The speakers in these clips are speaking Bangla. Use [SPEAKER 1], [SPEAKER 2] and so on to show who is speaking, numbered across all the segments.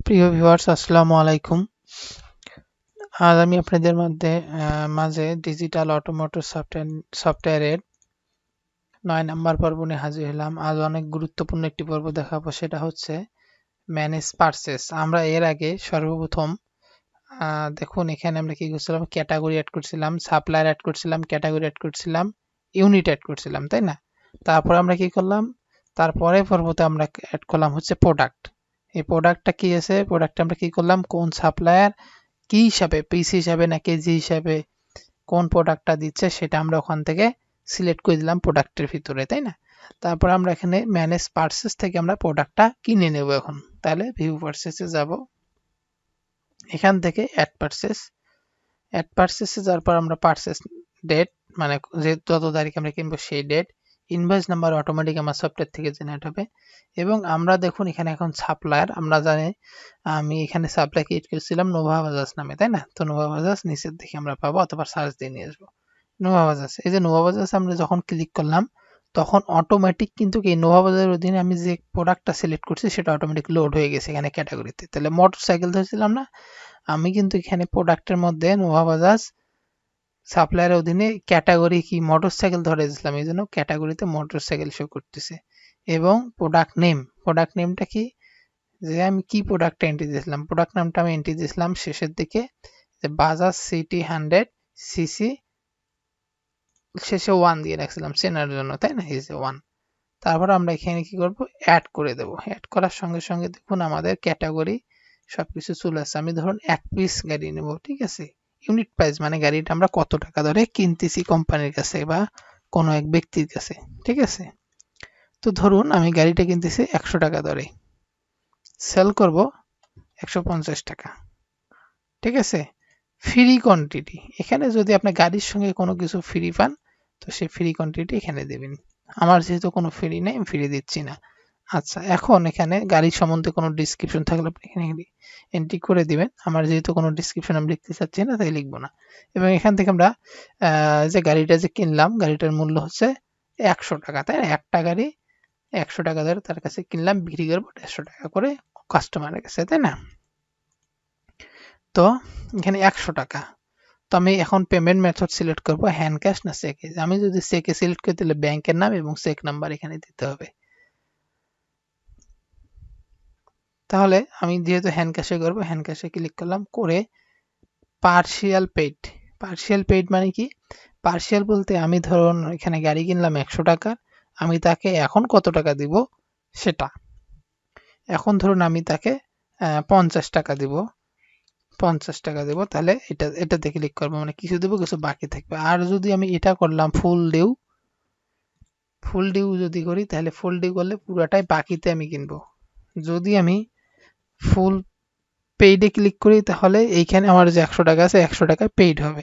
[SPEAKER 1] প্রিয় ভিউয়ার্স, আসসালামু আলাইকুম। আজ আমি আপনাদের মাঝে ডিজিটাল অটোমোটিভ সফটওয়্যারের 9 নাম্বার পর্ব নিয়ে হাজির হলাম। আজ অনেক গুরুত্বপূর্ণ একটি পর্ব দেখাবো, সেটা হচ্ছে ম্যানেজ পারচেস। আমরা এর আগে সর্বপ্রথম দেখুন এখানে আমরা কি করছিলাম, ক্যাটাগরি অ্যাড করছিলাম, সাপ্লায়ার অ্যাড করছিলাম, ক্যাটাগরি অ্যাড করছিলাম, ইউনিট অ্যাড করছিলাম, তাই না? তারপর আমরা কি করলাম, তারপরে পর্বতে আমরা অ্যাড করলাম হচ্ছে প্রোডাক্ট। এই প্রোডাক্টটা কি আছে, প্রোডাক্টটা আমরা কি করলাম, কোন সাপ্লায়ার কি হিসাবে, পিস হিসাবে না কেজি হিসাবে কোন প্রোডাক্টটা দিচ্ছে সেটা আমরা ওখান থেকে সিলেক্ট করে দিলাম প্রোডাক্টের ভিতরে, তাই না? তারপর আমরা এখানে ম্যানেজ পারচেস থেকে আমরা প্রোডাক্টটা কিনে নেব। এখন তাহলে ভিউ পারচেসে যাব, এখান থেকে অ্যাড পারচেসে যাওয়ার পর আমরা পারচেস ডেট, মানে যে যত তারিখ আমরা কিনবো সেই ডেট, ইনভয়েস নাম্বার অটোমেটিক আমার সফটওয়্যার থেকে জেনারেট হবে। এবং আমরা দেখুন এখানে এখন সাপ্লায়ার, আমরা জানি আমি এখানে সাপ্লাই ক্রিয়েট করেছিলাম নোভা বাজাজ নামে, তাই না? তো নোভা বাজাজ নিচের দিকে আমরা পাবো, অথবা সার্চ দিয়ে নিয়ে আসবো নোভা বাজাজ। এই যে নোভা বাজাজ আমরা যখন ক্লিক করলাম তখন অটোমেটিক কিন্তু এই নোভা বাজারের অধীনে আমি যে প্রোডাক্টটা সিলেক্ট করছি সেটা অটোমেটিক লোড হয়ে গেছে এখানে ক্যাটাগরিতে। তাহলে মোটর সাইকেল ধরেছিলাম না, আমি কিন্তু এখানে প্রোডাক্টের মধ্যে নোভা বাজাজ সাপ্লায়ারের অধীনে ক্যাটাগরি কি মোটরসাইকেল ধরে দিয়েছিলাম, এই জন্য ক্যাটাগরিতে মোটরসাইকেল শো করতেছে। এবং প্রোডাক্ট নেমটা কি, যে আমি কি প্রোডাক্টটা এন্ট্রি দিয়েছিলাম, প্রোডাক্ট নামটা আমি এন্ট্রি দিয়েছিলাম শেষের দিকে যে বাজাজ সিটি 100 সিসি, শেষে 1 দিয়ে রাখছিলাম চেনার জন্য, তাই না? এই যে 1। তারপর আমরা এখানে কি করব, অ্যাড করে দেব। অ্যাড করার সঙ্গে সঙ্গে দেখুন আমাদের ক্যাটাগরি সবকিছু চলে আসছে। আমি ধরুন 1 পিস গাড়ি নেব, ঠিক আছে? ইউনিট প্রাইস মানে গাড়িটা আমরা কত টাকা ধরে কিনতেছি কোম্পানির কাছে বা কোনো এক ব্যক্তির কাছে, ঠিক আছে? তো ধরুন আমি গাড়িটা কিনতেছি 100 টাকা ধরে, সেল করব 150 টাকা, ঠিক আছে? ফ্রি কোয়ান্টিটি, এখানে যদি আপনি গাড়ির সঙ্গে কোনো কিছু ফ্রি পান তো সেই ফ্রি কোয়ান্টিটি এখানে দেবেন। আমার যেহেতু কোনো ফ্রি নেই, আমি ফ্রি দিচ্ছি না। আচ্ছা, এখন এখানে গাড়ির সম্বন্ধে কোনো ডিসক্রিপশন থাকলে আপনি এখানে এন্ট্রি করে দিবেন। আমার যেহেতু কোনো ডিসক্রিপশন আমি লিখতে চাচ্ছি না, তাই লিখবো না। এবং এখান থেকে আমরা যে গাড়িটা যে কিনলাম, গাড়িটার মূল্য হচ্ছে 100 টাকা, তাই না? একটা গাড়ি 100 টাকা ধরে তার কাছে কিনলাম, বিক্রি করবো 150 টাকা করে কাস্টমারের কাছে, তাই না? তো এখানে 100 টাকা। তো আমি এখন পেমেন্ট মেথড সিলেক্ট করব, হ্যান্ড ক্যাশ না চেকে। আমি যদি চেকে সিলেক্ট করি তাহলে ব্যাংকের নাম এবং চেক নাম্বার এখানে দিতে হবে। তাহলে আমি যেহেতু হ্যান্ড ক্যাশে করবো, হ্যান্ড ক্যাশে ক্লিক করলাম, করে পার্শিয়াল পেইড মানে কি? পার্শিয়াল বলতে আমি ধরুন এখানে গাড়ি কিনলাম 100 টাকার, আমি তাকে এখন কত টাকা দিব সেটা। এখন ধরুন আমি তাকে 50 টাকা দিব, 50 টাকা দেবো, তাহলে এটাতে ক্লিক করবো, মানে কিছু দেবো কিছু বাকি থাকবে। আর যদি আমি এটা করলাম ফুল ডিউ যদি করি, তাহলে ফুল ডিউ করলে পুরোটাই বাকিতে আমি কিনবো। যদি আমি ফুল পেইডে ক্লিক করি তাহলে এইখানে আমার যে 100 টাকা আছে 100 টাকা পেইড হবে।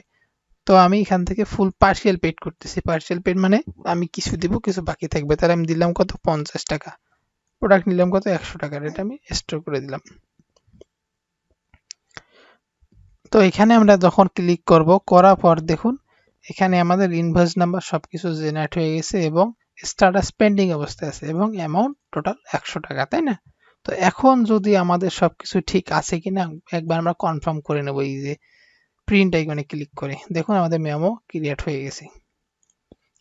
[SPEAKER 1] তো আমি এখান থেকে ফুল পার্শিয়াল পেইড করতেছি। পার্শিয়াল পেইড মানে আমি কিছু দিব কিছু বাকি থাকবে। তাহলে আমি দিলাম কত, 50 টাকা। প্রোডাক্ট নিলাম কত, 100 টাকার, এটা আমি স্টোর করে দিলাম। তো এখানে আমরা যখন ক্লিক করব, করার পর দেখুন এখানে আমাদের ইনভয়েস নাম্বার সবকিছু জেনারেট হয়ে গেছে এবং স্ট্যাটাস পেন্ডিং অবস্থায় আছে এবং অ্যামাউন্ট টোটাল 100 টাকা, তাই না? তো এখন যদি আমাদের সবকিছু ঠিক আছে কিনা একবার আমরা কনফার্ম করে নেব, এই যে প্রিন্ট আইকনে ক্লিক করে দেখুন আমাদের মেমো ক্রিয়েট হয়ে গেছে।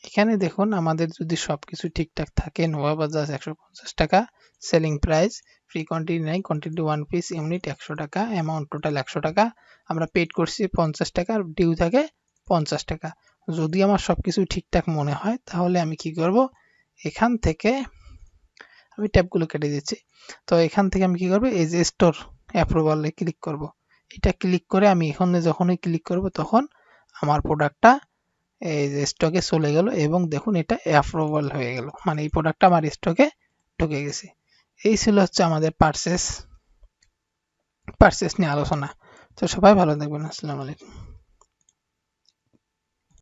[SPEAKER 1] এখানে দেখুন আমাদের যদি সবকিছু ঠিকঠাক থাকে, নোভা বাজাজ 150 টাকা, সেলিং প্রাইস, ফ্রি কোয়ান্টিটি নাই, কোয়ান্টিটি 1 পিস, ইউনিট 100 টাকা, অ্যামাউন্ট টোটাল 100 টাকা, আমরা পেড করছি 50 টাকা, ডিউ থাকে 50 টাকা। যদি আমার সবকিছু ঠিকঠাক মনে হয় তাহলে আমি কি করব, এখান থেকে আমি ট্যাবগুলো কেটে দিচ্ছি। তো এখান থেকে আমি কি করব, এই যে স্টোর অ্যাপ্রুভালে ক্লিক করব। এটা ক্লিক করে আমি এখানে যখনই ক্লিক করব তখন আমার প্রোডাক্টটা এই যে স্টকে চলে গেল এবং দেখুন এটা অ্যাপ্রুভাল হয়ে গেল, মানে এই প্রোডাক্টটা আমার স্টকে ঢুকে গেছে। এই ছিল হচ্ছে আমাদের পারচেস নিয়ে আলোচনা। তো সবাই ভালো থাকবেন, আসসালামু আলাইকুম।